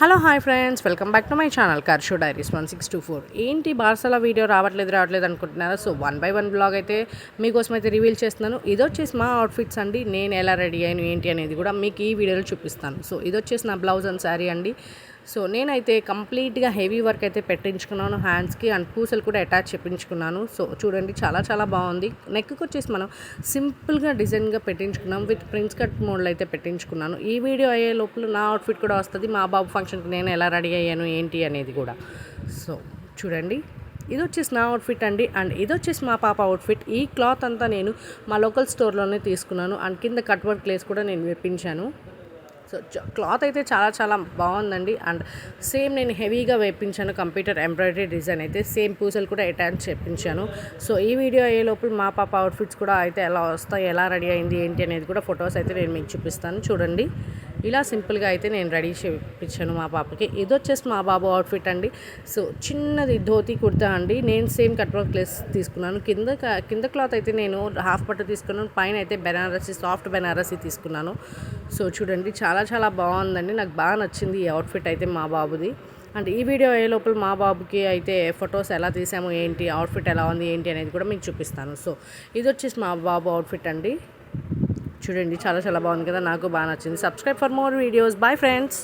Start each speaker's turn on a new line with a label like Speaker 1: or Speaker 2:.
Speaker 1: Hello hi friends, welcome back to my channel Karshu diaries 1624. ఏంటి బార్సల video రావట్లేదు అనుకుంటున్నారా? So 1 by 1 blog అయితే మీకోసం అయితే రివీల్ చేస్తున్నాను. ఇది వచ్చేసి మా అవుట్ఫిట్స్ అండి. నేను ఎలా రెడీ అయ్యాను ఏంటి అనేది కూడా మీకు ఈ వీడియోలో చూపిస్తాను. సో ఇది వచ్చేసి నా బ్లౌజ్ అండ్ శారీ అండి. సో నేనైతే కంప్లీట్గా హెవీ వర్క్ అయితే పెట్టించుకున్నాను. హ్యాండ్స్కి అండ్ పూసలు కూడా అటాచ్ చేయించుకున్నాను. సో చూడండి, చాలా చాలా బాగుంది. నెక్కి వచ్చేసి మనం సింపుల్గా డిజైన్గా పెట్టించుకున్నాం. విత్ ప్రిన్స్ కట్ మోడ్లో అయితే పెట్టించుకున్నాను. ఈ వీడియో అయ్యే లోపల నా అవుట్ఫిట్ కూడా వస్తుంది. మా బాబు ఫంక్షన్కి నేను ఎలా రెడీ అయ్యాను ఏంటి అనేది కూడా. సో చూడండి, ఇది వచ్చేసి నా అవుట్ఫిట్ అండి. అండ్ ఇది వచ్చేసి మా పాప అవుట్ఫిట్. ఈ క్లాత్ అంతా నేను మా లోకల్ స్టోర్లోనే తీసుకున్నాను. అండ్ కింద కట్ వర్క్ ప్లేస్ కూడా నేను వేపించాను. సో క్లాత్ అయితే చాలా చాలా బాగుందండి. అండ్ సేమ్ నేను హెవీగా వేపించాను. కంప్యూటర్ ఎంబ్రాయిడరీ డిజైన్ అయితే సేమ్ పూసలు కూడా అటాచ్ చేయించాను. సో ఈ వీడియో అయ్యే లోపల మా పాప అవుట్ఫిట్స్ కూడా అయితే ఎలా వస్తాయి, ఎలా రెడీ అయింది ఏంటి అనేది కూడా ఫొటోస్ అయితే నేను మీకు చూపిస్తాను. చూడండి, ఇలా సింపుల్గా అయితే నేను రెడీ చేయించాను మా పాపకి. ఇది వచ్చేసి మా బాబు అవుట్ఫిట్ అండి. సో చిన్నది ధోతి కుర్తా అండి. నేను సేమ్ కట్ వర్క్ ప్లేస్ తీసుకున్నాను. కింద క్లాత్ అయితే నేను హాఫ్ పట్టు తీసుకున్నాను. పైన అయితే బెనారసీ, సాఫ్ట్ బెనారసీ తీసుకున్నాను. సో చూడండి, చాలా చాలా బాగుందండి. నాకు బాగా నచ్చింది ఈ అవుట్ఫిట్ అయితే మా బాబుది. అండ్ ఈ వీడియో అయ్యే లోపల మా బాబుకి అయితే ఫొటోస్ ఎలా తీసాము ఏంటి, అవుట్ఫిట్ ఎలా ఉంది ఏంటి అనేది కూడా మీకు చూపిస్తాను. సో ఇది వచ్చేసి మా బాబు అవుట్ఫిట్ అండి. చూడండి, చాలా చాలా బాగుంది కదా, నాకు బాగా నచ్చింది. Subscribe for more videos. Bye friends.